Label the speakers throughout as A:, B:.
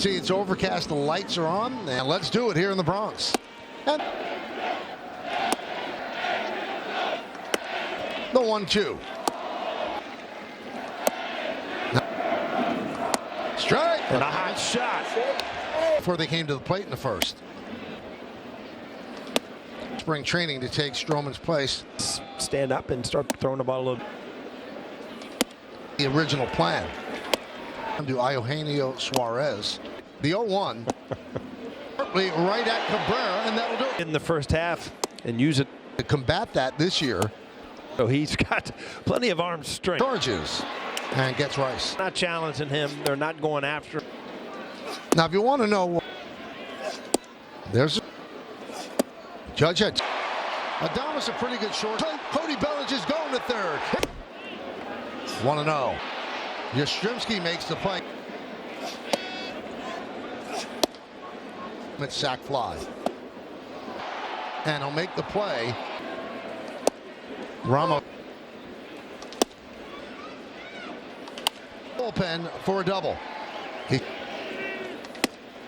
A: See, it's overcast, the lights are on, and let's do it here in the Bronx. And the 1-2. Strike.
B: And a hot shot.
A: Before they came to the plate in the first. Spring training to take Stroman's place.
B: Stand up and start throwing the ball a little.
A: The original plan. To Eugenio Suarez. The 0-1. Right at Cabrera, and that'll do it.
B: In the first half and use it
A: To combat that this year.
B: so he's got plenty of arm strength.
A: Charges and gets Rice.
B: Not challenging him. They're not going after him.
A: Now, if you want to know, there's Judge had Adames, a pretty good short. Cody Bellinger is going to third. 1-0. Yastrzemski makes the play. Sack fly. And he'll make the play. Ramos. Bullpen for a double.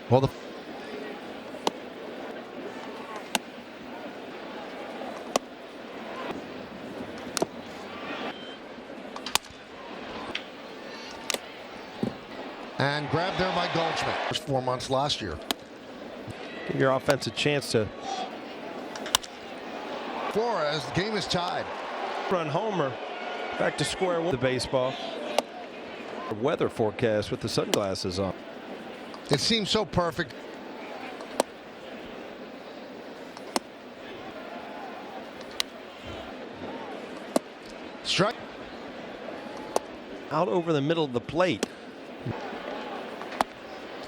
A: Well, and grabbed there by Goldschmidt. 4 months last year.
B: Give your offense a chance to.
A: Flores, the game is tied.
B: Run homer. Back to square one. The baseball. Weather forecast with the sunglasses on.
A: It seems so perfect. Strike.
B: Out over the middle of the plate.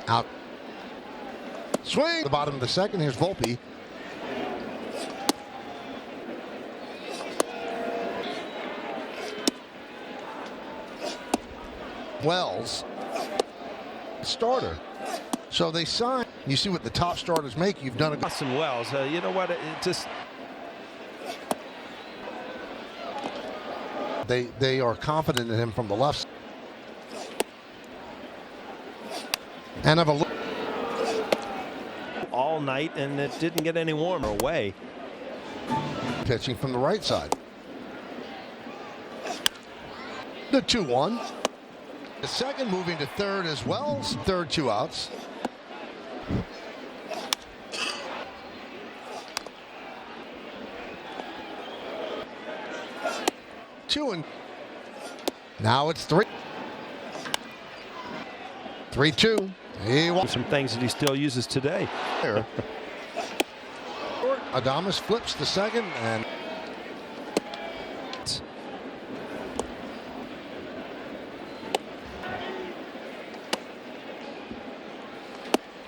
A: Out. Swing. The bottom of the second. Here's Volpe. Wells. Starter. So they sign. You see what the top starters make. You've done a good.
B: Austin Wells. You know what? It just.
A: They are confident in him from the left. And have a look.
B: All night, and it didn't get any warmer away.
A: Pitching from the right side. The 2-1. The second moving to third as well. Third, 2 outs. Two and now it's 3. 3-2. He wants
B: some things that he still uses today.
A: Adames flips the second and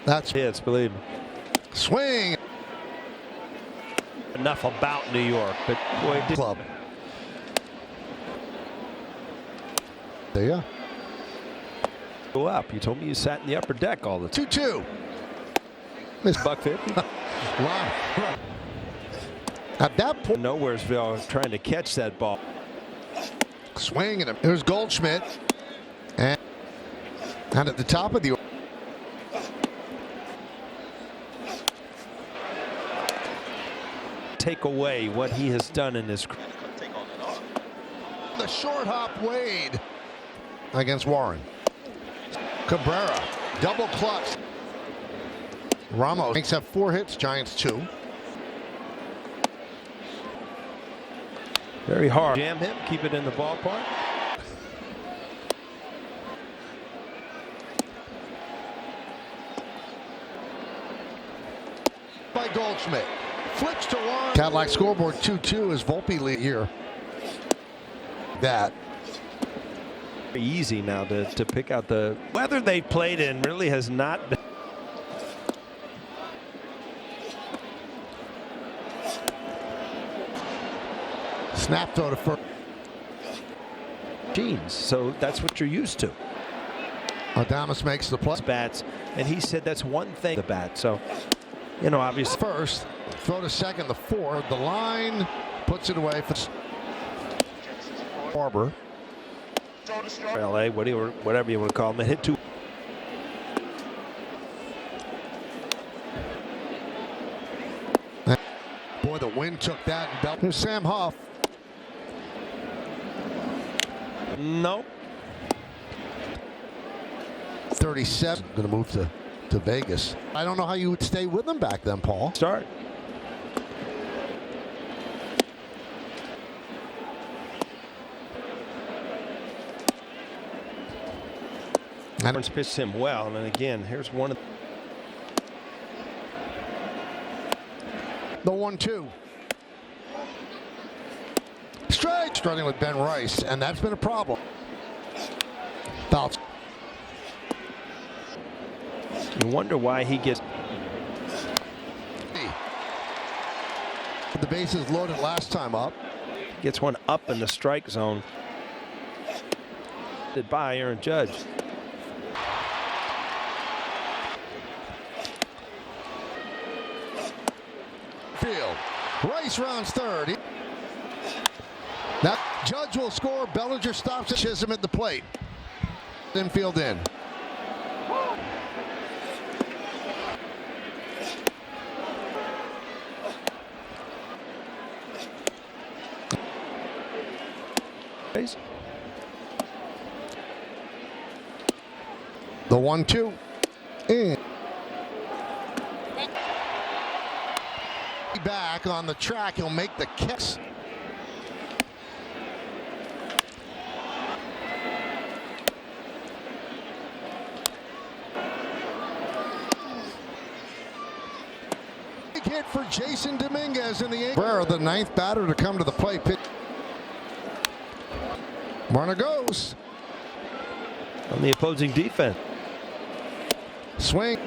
A: that's
B: hits, believe me.
A: Swing.
B: Enough about New York, but boy, it did.
A: Club. There you go.
B: Go up. You told me you sat in the upper deck all the time.
A: 2-2.
B: Miss $1.50.
A: Wow. At that point,
B: Nowheresville trying to catch that ball.
A: Swing and there's Goldschmidt, and at the top of the
B: Take away what he has done in his.
A: the short hop Wade against Warren. Cabrera double clutch. Ramos makes up 4 hits. Giants 2.
B: Very hard. Jam him. Keep it in the ballpark.
A: By Goldschmidt. Flips to Warren. Cadillac scoreboard 2-2 as Volpe lead here. That.
B: Easy now to pick out the weather they played in. Really has not been.
A: Snap throw to first.
B: Jeans. So that's what you're used to.
A: Adames makes the play.
B: Bats, and he said that's one thing. The bat. So, you know, obviously.
A: First, throw to second, the 4. The line puts it away for Barber.
B: LA, whatever you want to call him, hit 2.
A: Boy, the wind took that and belt. Here's Sam Huff.
B: No.
A: 37. Going to move to Vegas. I don't know how you would stay with them back then, Paul.
B: Start. Burns pitched him well, and again, here's one of
A: the 1-2. Strike. Struggling with Ben Rice, and that's been a problem. Fouls.
B: You wonder why he gets.
A: The bases loaded last time up.
B: Gets one up in the strike zone. By Aaron Judge.
A: Field. Rice rounds third. Now Judge will score. Bellinger stops it. Chisholm at the plate. Infield in. The 1-2. In. Back on the track, he'll make the catch. Big hit for Jason Dominguez in the Yankees. Cabrera, the ninth batter to come to the plate. Runner goes.
B: On the opposing defense.
A: Swing.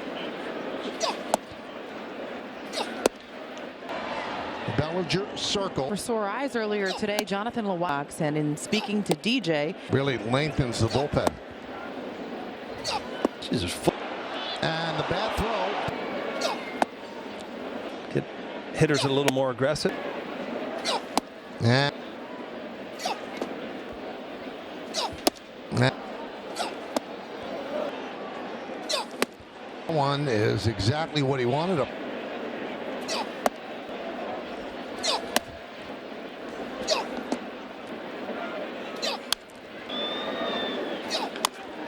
A: Bellinger circle.
C: For sore eyes earlier today, Jonathan Lewax, and in speaking to DJ,
A: really lengthens the bullpen.
B: Jesus.
A: And the bad throw.
B: Get hitters a little more aggressive.
A: And one is exactly what he wanted.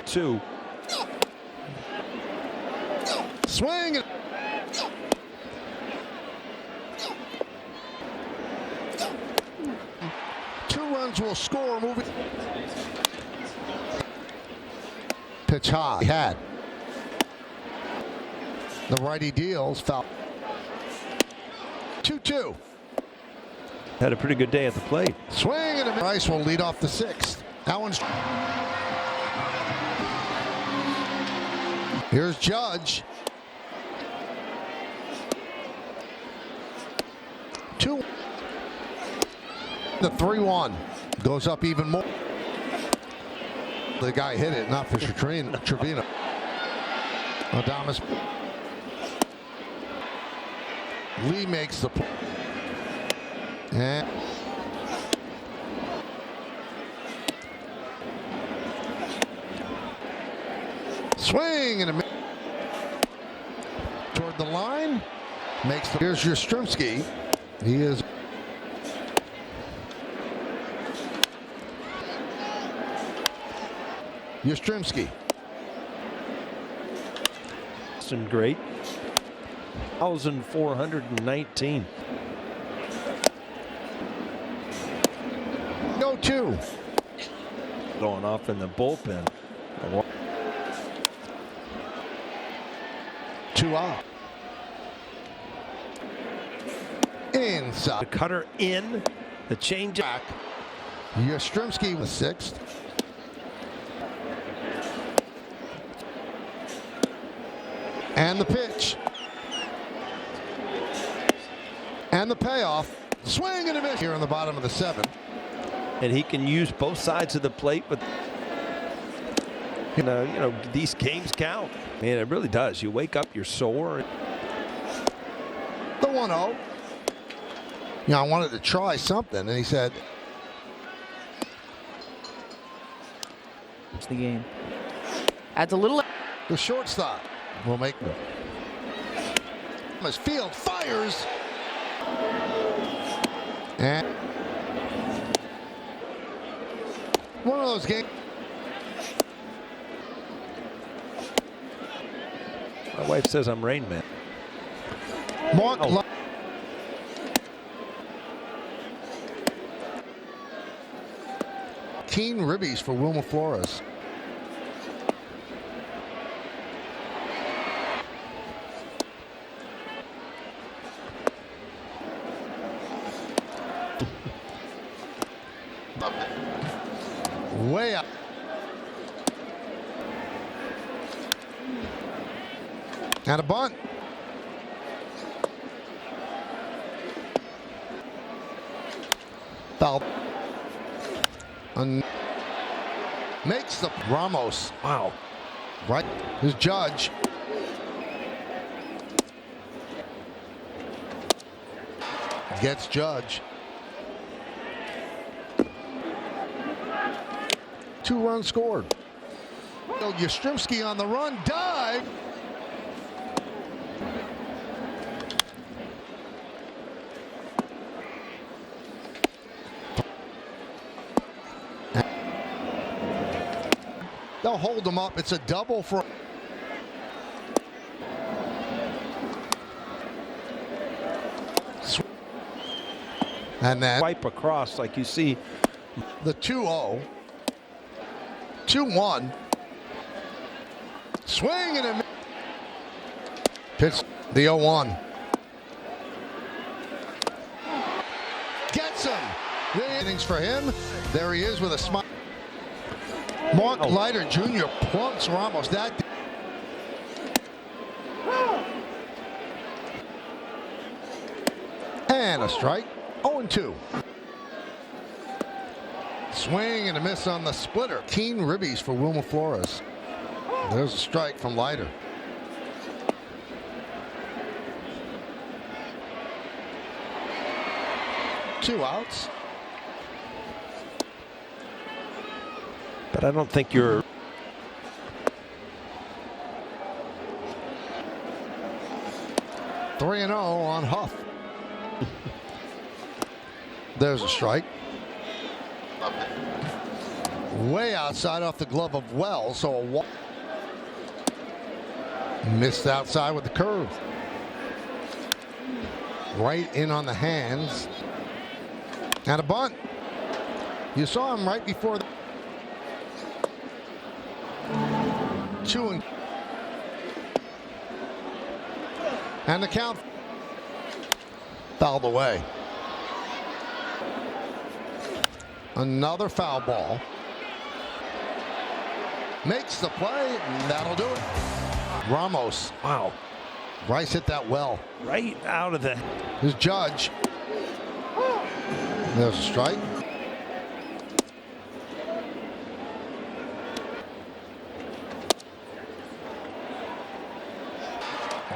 B: 2.
A: Swing. Two runs will score. Moving. Pitch high. Had. The righty deals. Foul. 2-2.
B: Had a pretty good day at the plate.
A: Swing and a miss. Rice will lead off the sixth. That one's. Here's Judge. 2. The 3-1 goes up even more. The guy hit it, not for Trevino. Adames. Lee makes the play. And swing and a miss. Toward the line. Makes the. Here's Yastrzemski. He is. Yastrzemski.
B: Great. 1,419.
A: Go 2.
B: Going off in the bullpen.
A: 2 out. Inside.
B: The cutter in. The change
A: Back. Yastrzemski was 6th. And the pitch. And the payoff. Swing and a miss here in the bottom of the 7th.
B: And he can use both sides of the plate, but you know these games count. Man, it really does. You wake up, you're sore.
A: The 1-0. I wanted to try something, and he said,
C: it's the game. Adds a little.
A: the shortstop will make. Field fires. And one of those games.
B: My wife says I'm Rain Man.
A: Mark. Keen ribbies for Wilmer Flores. Way up. And a bunt. Foul. Makes the Ramos.
B: Wow.
A: Right. His Judge. Gets Judge. 2 runs scored. Yastrzemski on the run. Dive. They'll hold him up. It's a double for. And then
B: Wipe across like you see.
A: the 2-0. 2-1. Swing and a pitch. The 0-1. Gets him. The innings for him. There he is with a smile. Mark Leiter Jr. plunks Ramos. That. And a strike. 0-2. Swing and a miss on the splitter. Keen ribbies for Wilmer Flores. There's a strike from Leiter. Two outs.
B: But I don't think you're.
A: Three and 0 on Huff. There's a strike. Way outside off the glove of Wells, so a walk. Missed outside with the curve. Right in on the hands. And a bunt. You saw him right before the 2 and the count fouled away. Another foul ball. Makes the play, and that'll do it. Ramos.
B: Wow.
A: Rice hit that well.
B: Right out of the.
A: His Judge. There's a strike.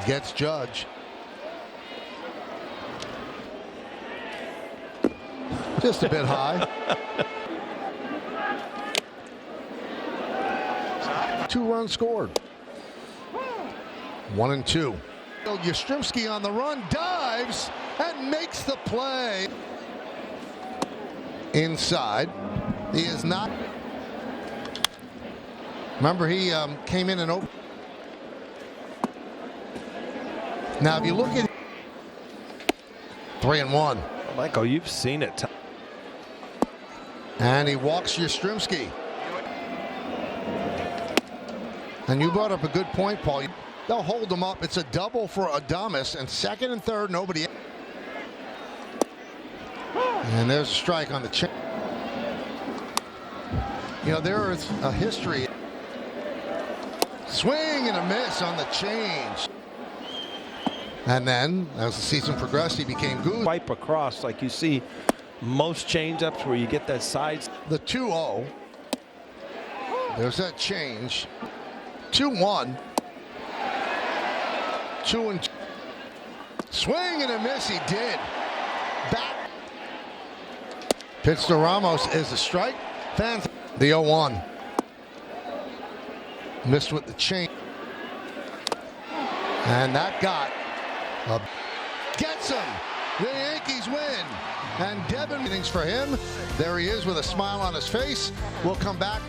A: Gets Judge. Just a bit high. 2 runs scored. 1-2. Yastrzemski on the run, dives and makes the play. Inside. He is not. Remember, he came in and opened. Now, if you look at 3-1.
B: Michael, you've seen it.
A: And he walks Yastrzemski. And you brought up a good point, Paul. They'll hold him up. It's a double for Adames, and second and third, nobody. And there's a strike on the chain. You know, there is a history. Swing and a miss on the change. And then, as the season progressed, he became good.
B: Wipe across like you see most change-ups where you get that side.
A: The 2-0. There's that change. 2-1. 2-2. Swing and a miss. He did. Back. Pitch to Ramos is a strike. Fans. The 0-1. Missed with the chain. And that got. Gets him. The Yankees win. And Devin innings for him. There he is with a smile on his face. We'll come back.